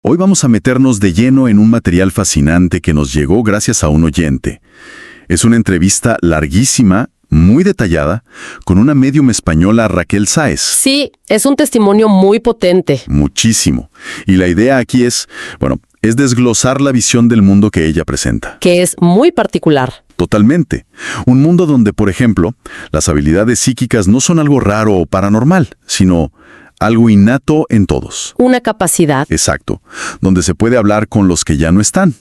Hoy vamos a meternos de lleno en un material fascinante que nos llegó gracias a un oyente. Es una entrevista larguísima, muy detallada, con una médium española, Raquel Sáez. Sí, es un testimonio muy potente. Muchísimo. Y la idea aquí es desglosar la visión del mundo que ella presenta. Que es muy particular. Totalmente. Un mundo donde, por ejemplo, las habilidades psíquicas no son algo raro o paranormal, sino algo innato en todos. Una capacidad. Exacto. Donde se puede hablar con los que ya no están.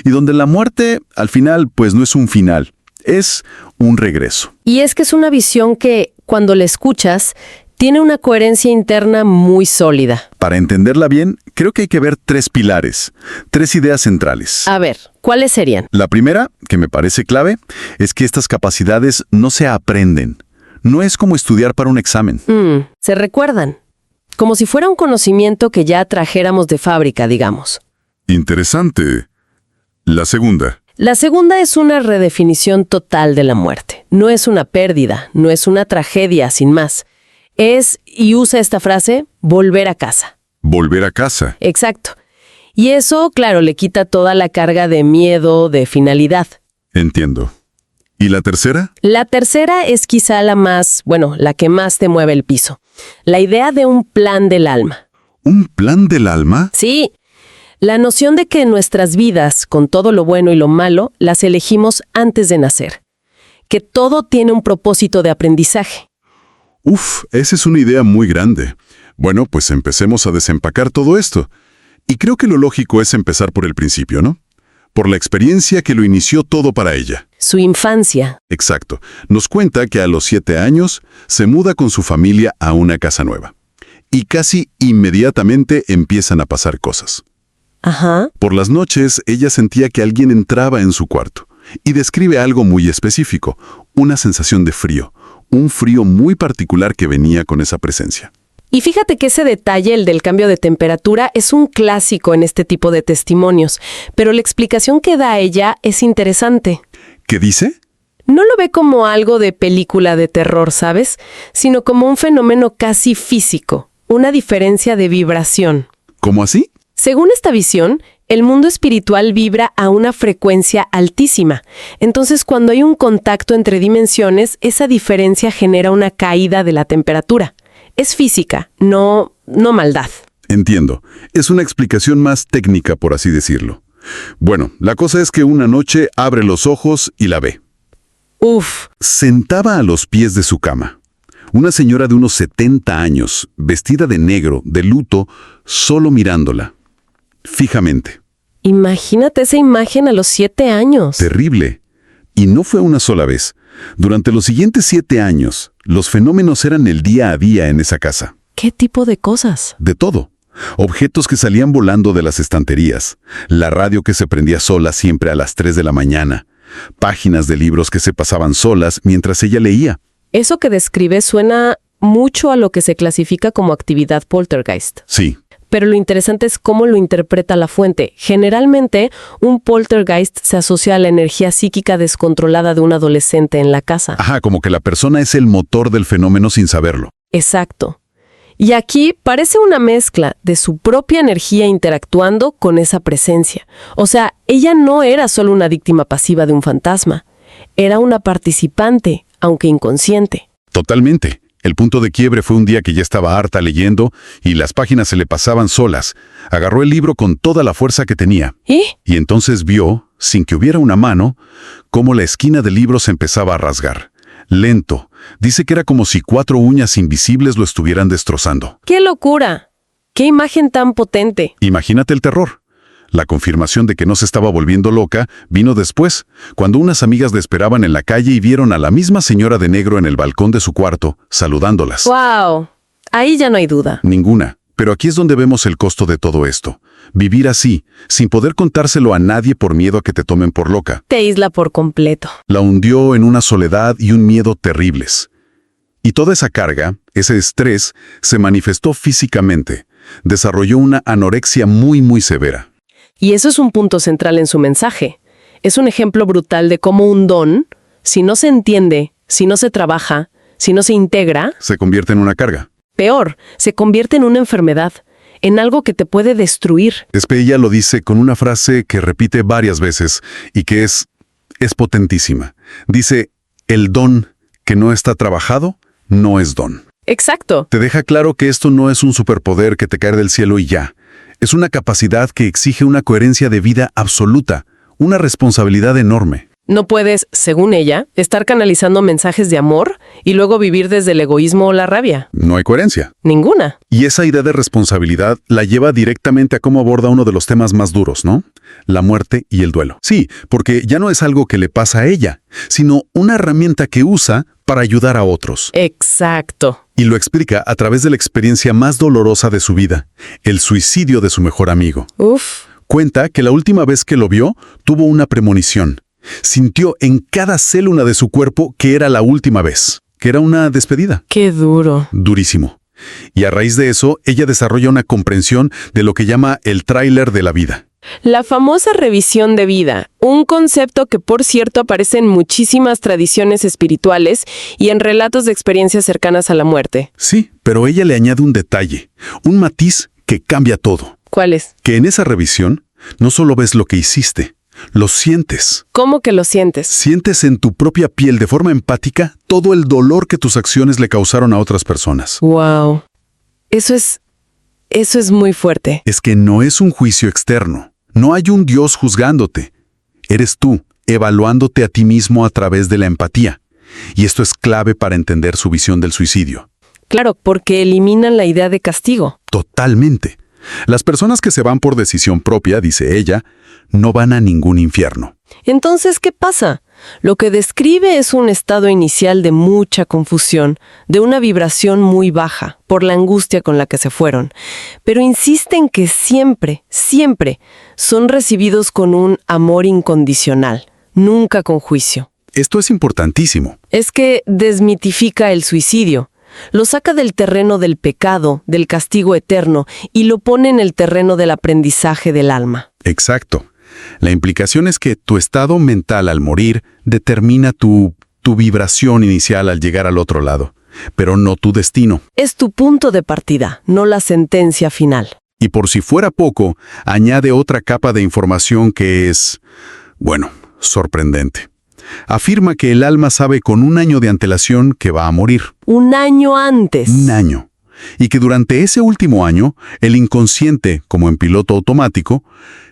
Y donde la muerte, al final, pues no es un final, es un regreso. Y es que es una visión que, cuando la escuchas, tiene una coherencia interna muy sólida. Para entenderla bien, creo que hay que ver 3 pilares, 3 ideas centrales. A ver, ¿cuáles serían? La primera, que me parece clave, es que estas capacidades no se aprenden. No es como estudiar para un examen. Se recuerdan. Como si fuera un conocimiento que ya trajéramos de fábrica, digamos. Interesante. La segunda. La segunda es una redefinición total de la muerte. No es una pérdida, no es una tragedia, sin más. Es, y usa esta frase, volver a casa. Volver a casa. Exacto. Y eso, claro, le quita toda la carga de miedo, de finalidad. Entiendo. ¿Y la tercera? La tercera es quizá la que más te mueve el piso. La idea de un plan del alma. ¿Un plan del alma? Sí. La noción de que nuestras vidas, con todo lo bueno y lo malo, las elegimos antes de nacer. Que todo tiene un propósito de aprendizaje. Uf, esa es una idea muy grande. Bueno, pues empecemos a desempacar todo esto. Y creo que lo lógico es empezar por el principio, ¿no? Por la experiencia que lo inició todo para ella. Su infancia. Exacto. Nos cuenta que a los 7 años se muda con su familia a una casa nueva. Y casi inmediatamente empiezan a pasar cosas. Ajá. Por las noches, ella sentía que alguien entraba en su cuarto. Y describe algo muy específico, una sensación de frío. Un frío muy particular que venía con esa presencia. Y fíjate que ese detalle, el del cambio de temperatura, es un clásico en este tipo de testimonios, pero la explicación que da ella es interesante. ¿Qué dice? No lo ve como algo de película de terror, ¿sabes? Sino como un fenómeno casi físico, una diferencia de vibración. ¿Cómo así? Según esta visión, el mundo espiritual vibra a una frecuencia altísima. Entonces, cuando hay un contacto entre dimensiones, esa diferencia genera una caída de la temperatura. Es física, no maldad. Entiendo. Es una explicación más técnica, por así decirlo. Bueno, la cosa es que una noche abre los ojos y la ve. Uf. Sentada a los pies de su cama. Una señora de unos 70 años, vestida de negro, de luto, solo mirándola. Fijamente. Imagínate esa imagen a los 7 años. Terrible. Y no fue una sola vez. Durante los siguientes 7 años, los fenómenos eran el día a día en esa casa. ¿Qué tipo de cosas? De todo. Objetos que salían volando de las estanterías, la radio que se prendía sola siempre a las 3 de la mañana, páginas de libros que se pasaban solas mientras ella leía. Eso que describe suena mucho a lo que se clasifica como actividad poltergeist. Sí. Pero lo interesante es cómo lo interpreta la fuente. Generalmente, un poltergeist se asocia a la energía psíquica descontrolada de un adolescente en la casa. Ajá, como que la persona es el motor del fenómeno sin saberlo. Exacto. Y aquí parece una mezcla de su propia energía interactuando con esa presencia. O sea, ella no era solo una víctima pasiva de un fantasma. Era una participante, aunque inconsciente. Totalmente. El punto de quiebre fue un día que ya estaba harta leyendo y las páginas se le pasaban solas. Agarró el libro con toda la fuerza que tenía. ¿Y? Y entonces vio, sin que hubiera una mano, cómo la esquina del libro se empezaba a rasgar. Lento. Dice que era como si 4 uñas invisibles lo estuvieran destrozando. ¡Qué locura! ¡Qué imagen tan potente! Imagínate el terror. La confirmación de que no se estaba volviendo loca vino después, cuando unas amigas la esperaban en la calle y vieron a la misma señora de negro en el balcón de su cuarto, saludándolas. ¡Wow! Ahí ya no hay duda. Ninguna. Pero aquí es donde vemos el costo de todo esto. Vivir así, sin poder contárselo a nadie por miedo a que te tomen por loca. Te aísla por completo. La hundió en una soledad y un miedo terribles. Y toda esa carga, ese estrés, se manifestó físicamente. Desarrolló una anorexia muy severa. Y eso es un punto central en su mensaje. Es un ejemplo brutal de cómo un don, si no se entiende, si no se trabaja, si no se integra, Se convierte en una carga. peor, se convierte en una enfermedad. en algo que te puede destruir. Ella lo dice con una frase que repite varias veces y que es potentísima. Dice, el don que no está trabajado no es don. Exacto. Te deja claro que esto no es un superpoder que te cae del cielo y ya. Es una capacidad que exige una coherencia de vida absoluta, una responsabilidad enorme. No puedes, según ella, estar canalizando mensajes de amor y luego vivir desde el egoísmo o la rabia. No hay coherencia. Ninguna. Y esa idea de responsabilidad la lleva directamente a cómo aborda uno de los temas más duros, ¿no? La muerte y el duelo. Sí, porque ya no es algo que le pasa a ella, sino una herramienta que usa para ayudar a otros. Exacto. Y lo explica a través de la experiencia más dolorosa de su vida, el suicidio de su mejor amigo. Uf. Cuenta que la última vez que lo vio, tuvo una premonición. Sintió en cada célula de su cuerpo que era la última vez, que era una despedida. Qué duro. Durísimo. Y a raíz de eso, ella desarrolla una comprensión de lo que llama el tráiler de la vida. La famosa revisión de vida, un concepto que por cierto aparece en muchísimas tradiciones espirituales y en relatos de experiencias cercanas a la muerte. Sí, pero ella le añade un detalle, un matiz que cambia todo. ¿Cuál es? Que en esa revisión no solo ves lo que hiciste, lo sientes. ¿Cómo que lo sientes? Sientes en tu propia piel de forma empática todo el dolor que tus acciones le causaron a otras personas. Wow. Eso es muy fuerte. Es que no es un juicio externo. No hay un Dios juzgándote. Eres tú, evaluándote a ti mismo a través de la empatía. Y esto es clave para entender su visión del suicidio. Claro, porque eliminan la idea de castigo. Totalmente. Las personas que se van por decisión propia, dice ella, no van a ningún infierno. Entonces, ¿qué pasa? Lo que describe es un estado inicial de mucha confusión, de una vibración muy baja, por la angustia con la que se fueron. Pero insisten que siempre, siempre son recibidos con un amor incondicional, nunca con juicio. Esto es importantísimo. Es que desmitifica el suicidio. Lo saca del terreno del pecado, del castigo eterno, y lo pone en el terreno del aprendizaje del alma. Exacto. La implicación es que tu estado mental al morir determina tu vibración inicial al llegar al otro lado, pero no tu destino. Es tu punto de partida, no la sentencia final. Y por si fuera poco, añade otra capa de información que es, bueno, sorprendente. Afirma que el alma sabe con 1 año de antelación que va a morir. 1 año antes. 1 año. Y que durante ese último año, el inconsciente, como en piloto automático,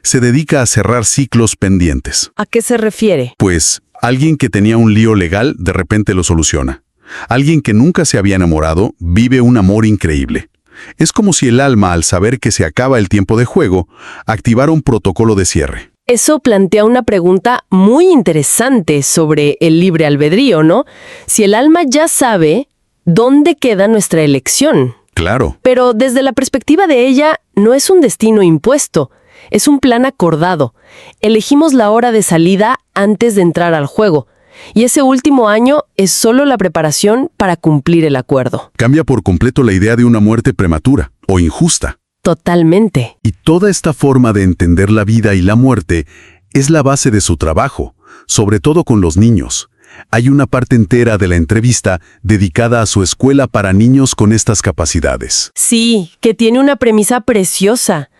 se dedica a cerrar ciclos pendientes. ¿A qué se refiere? Pues, alguien que tenía un lío legal de repente lo soluciona. Alguien que nunca se había enamorado vive un amor increíble. Es como si el alma, al saber que se acaba el tiempo de juego, activara un protocolo de cierre. Eso plantea una pregunta muy interesante sobre el libre albedrío, ¿no? Si el alma ya sabe, ¿dónde queda nuestra elección? Claro. Pero desde la perspectiva de ella, no es un destino impuesto, es un plan acordado. Elegimos la hora de salida antes de entrar al juego, y ese último año es solo la preparación para cumplir el acuerdo. Cambia por completo la idea de una muerte prematura o injusta. Totalmente. Y toda esta forma de entender la vida y la muerte es la base de su trabajo, sobre todo con los niños. Hay una parte entera de la entrevista dedicada a su escuela para niños con estas capacidades. Sí, que tiene una premisa preciosa.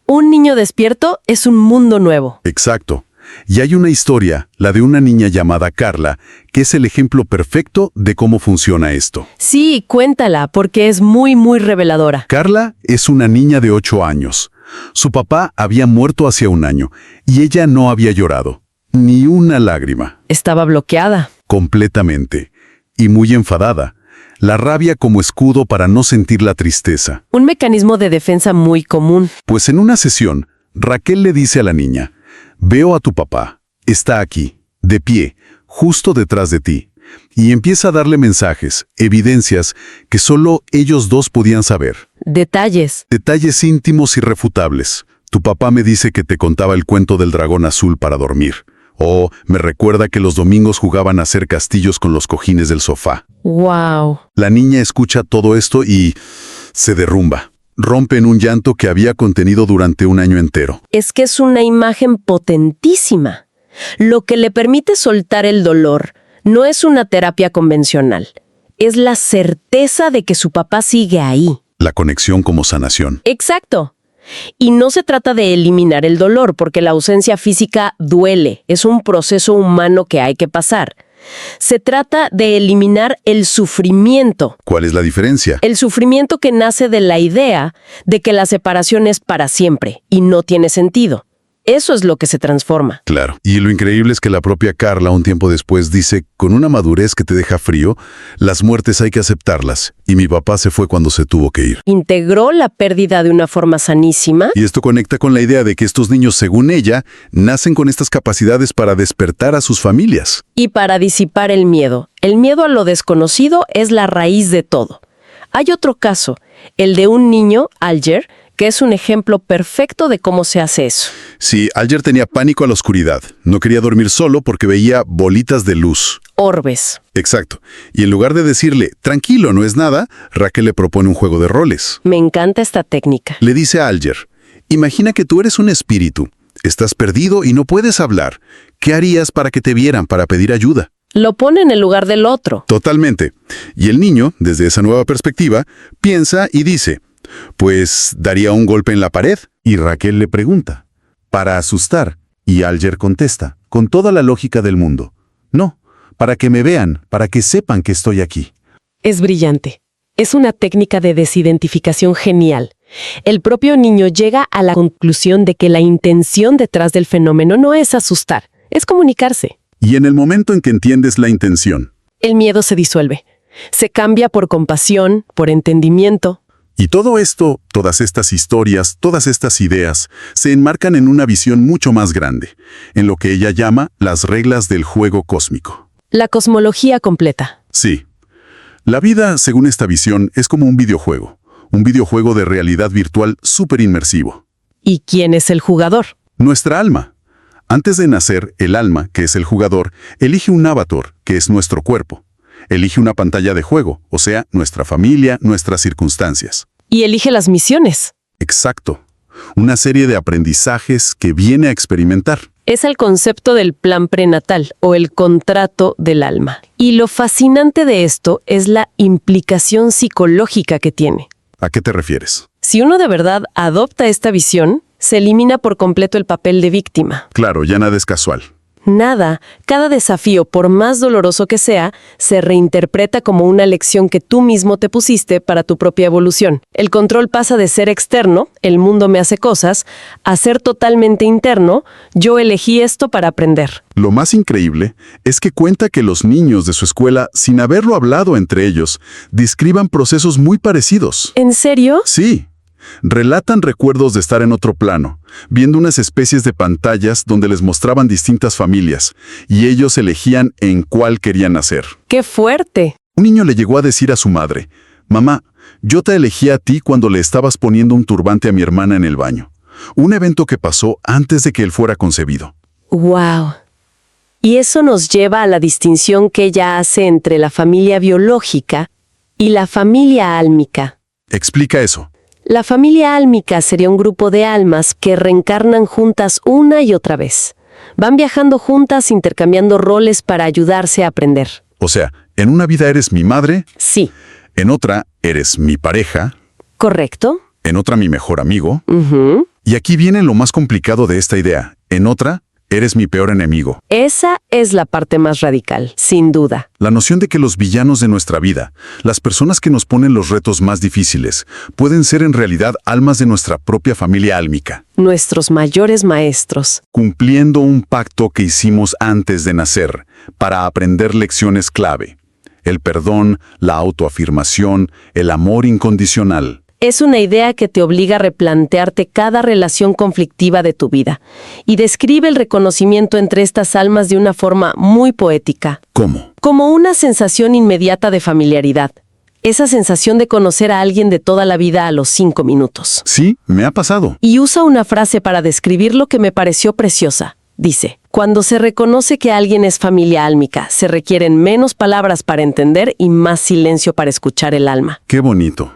Un niño despierto es un mundo nuevo. Exacto. Y hay una historia, la de una niña llamada Carla, que es el ejemplo perfecto de cómo funciona esto. Sí, cuéntala, porque es muy, muy reveladora. Carla es una niña de 8 años. Su papá había muerto hace 1 año y ella no había llorado, ni una lágrima. Estaba bloqueada. Completamente. Y muy enfadada. La rabia como escudo para no sentir la tristeza. Un mecanismo de defensa muy común. Pues en una sesión, Raquel le dice a la niña: «Veo a tu papá. Está aquí, de pie, justo detrás de ti». Y empieza a darle mensajes, evidencias que solo ellos dos podían saber. Detalles. Detalles íntimos irrefutables. Tu papá me dice que te contaba el cuento del dragón azul para dormir. O me recuerda que los domingos jugaban a hacer castillos con los cojines del sofá. ¡Wow! La niña escucha todo esto y se derrumba. Rompe en un llanto que había contenido durante 1 año entero. Es que es una imagen potentísima. Lo que le permite soltar el dolor no es una terapia convencional. Es la certeza de que su papá sigue ahí. La conexión como sanación. Exacto. Y no se trata de eliminar el dolor, porque la ausencia física duele, es un proceso humano que hay que pasar. Se trata de eliminar el sufrimiento. ¿Cuál es la diferencia? El sufrimiento que nace de la idea de que la separación es para siempre y no tiene sentido. Eso es lo que se transforma. Claro. Y lo increíble es que la propia Carla, un tiempo después, dice, con una madurez que te deja frío, las muertes hay que aceptarlas. Y mi papá se fue cuando se tuvo que ir. Integró la pérdida de una forma sanísima. Y esto conecta con la idea de que estos niños, según ella, nacen con estas capacidades para despertar a sus familias. Y para disipar el miedo. El miedo a lo desconocido es la raíz de todo. Hay otro caso, el de un niño, Alger, que es un ejemplo perfecto de cómo se hace eso. Sí, Alger tenía pánico a la oscuridad. No quería dormir solo porque veía bolitas de luz. Orbes. Exacto. Y en lugar de decirle, tranquilo, no es nada, Raquel le propone un juego de roles. Me encanta esta técnica. Le dice a Alger, imagina que tú eres un espíritu. Estás perdido y no puedes hablar. ¿Qué harías para que te vieran, para pedir ayuda? Lo pone en el lugar del otro. Totalmente. Y el niño, desde esa nueva perspectiva, piensa y dice, pues daría un golpe en la pared. Y Raquel le pregunta, ¿para asustar? Y Alger contesta, con toda la lógica del mundo, no, para que me vean, para que sepan que estoy aquí. Es brillante. Es una técnica de desidentificación genial. El propio niño llega a la conclusión de que la intención detrás del fenómeno no es asustar, es comunicarse. Y en el momento en que entiendes la intención, El miedo se disuelve. Se cambia por compasión, por entendimiento. y todo esto, todas estas historias, todas estas ideas, se enmarcan en una visión mucho más grande, en lo que ella llama las reglas del juego cósmico. La cosmología completa. Sí. La vida, según esta visión, es como un videojuego de realidad virtual súper inmersivo. ¿Y quién es el jugador? Nuestra alma. Antes de nacer, el alma, que es el jugador, elige un avatar, que es nuestro cuerpo. Elige una pantalla de juego, o sea, nuestra familia, nuestras circunstancias. Y elige las misiones. Exacto. Una serie de aprendizajes que viene a experimentar. Es el concepto del plan prenatal o el contrato del alma. Y lo fascinante de esto es la implicación psicológica que tiene. ¿A qué te refieres? Si uno de verdad adopta esta visión, se elimina por completo el papel de víctima. Claro, ya nada es casual. Nada, cada desafío, por más doloroso que sea, se reinterpreta como una lección que tú mismo te pusiste para tu propia evolución. El control pasa de ser externo, el mundo me hace cosas, a ser totalmente interno, yo elegí esto para aprender. Lo más increíble es que cuenta que los niños de su escuela, sin haberlo hablado entre ellos, describan procesos muy parecidos. ¿En serio? Sí. Relatan recuerdos de estar en otro plano, viendo unas especies de pantallas donde les mostraban distintas familias, y ellos elegían en cuál querían nacer. ¡Qué fuerte! Un niño le llegó a decir a su madre, «Mamá, yo te elegí a ti cuando le estabas poniendo un turbante a mi hermana en el baño». Un evento que pasó antes de que él fuera concebido. ¡Wow! Y eso nos lleva a la distinción que ella hace entre la familia biológica y la familia álmica. Explica eso. La familia álmica sería un grupo de almas que reencarnan juntas una y otra vez. Van viajando juntas intercambiando roles para ayudarse a aprender. O sea, en una vida eres mi madre, Sí, en otra eres mi pareja, ¿correcto? en otra mi mejor amigo, Ujú. y aquí viene lo más complicado de esta idea. En otra, eres mi peor enemigo. Esa es la parte más radical, sin duda. La noción de que los villanos de nuestra vida, las personas que nos ponen los retos más difíciles, pueden ser en realidad almas de nuestra propia familia álmica, Nuestros mayores maestros. cumpliendo un pacto que hicimos antes de nacer para aprender lecciones clave. El perdón, la autoafirmación, el amor incondicional. Es una idea que te obliga a replantearte cada relación conflictiva de tu vida y describe el reconocimiento entre estas almas de una forma muy poética, ¿Cómo? como una sensación inmediata de familiaridad. Esa sensación de conocer a alguien de toda la vida a los 5 minutos. Sí, me ha pasado. Y usa una frase para describir lo que me pareció preciosa. Dice, cuando se reconoce que alguien es familia álmica, se requieren menos palabras para entender y más silencio para escuchar el alma. Qué bonito.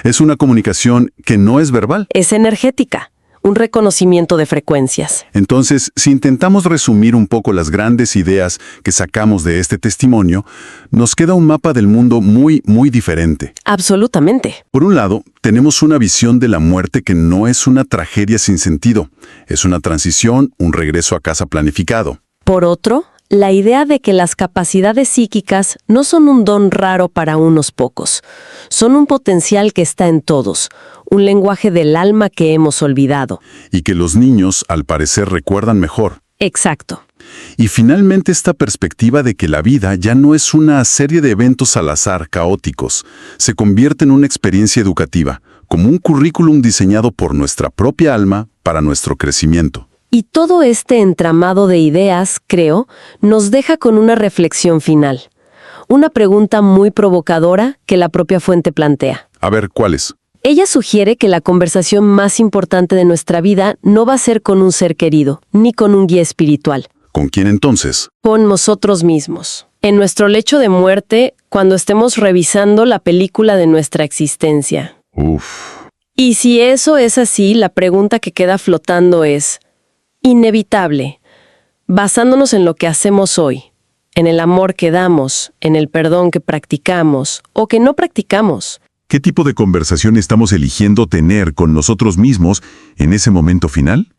Es una comunicación que no es verbal. Es energética. un reconocimiento de frecuencias. Entonces, si intentamos resumir un poco las grandes ideas que sacamos de este testimonio, nos queda un mapa del mundo muy, muy diferente. Absolutamente. Por un lado, tenemos una visión de la muerte que no es una tragedia sin sentido, es una transición, un regreso a casa planificado. Por otro, la idea de que las capacidades psíquicas no son un don raro para unos pocos, son un potencial que está en todos, un lenguaje del alma que hemos olvidado. Y que los niños, al parecer, recuerdan mejor. Exacto. Y finalmente esta perspectiva de que la vida ya no es una serie de eventos al azar, caóticos, se convierte en una experiencia educativa, como un currículum diseñado por nuestra propia alma para nuestro crecimiento. Y todo este entramado de ideas, creo, nos deja con una reflexión final. Una pregunta muy provocadora que la propia fuente plantea. A ver, ¿cuáles? Ella sugiere que la conversación más importante de nuestra vida no va a ser con un ser querido, ni con un guía espiritual. ¿Con quién entonces? Con nosotros mismos. En nuestro lecho de muerte, cuando estemos revisando la película de nuestra existencia. Y si eso es así, la pregunta que queda flotando es inevitable, basándonos en lo que hacemos hoy, en el amor que damos, en el perdón que practicamos o que no practicamos. ¿Qué tipo de conversación estamos eligiendo tener con nosotros mismos en ese momento final?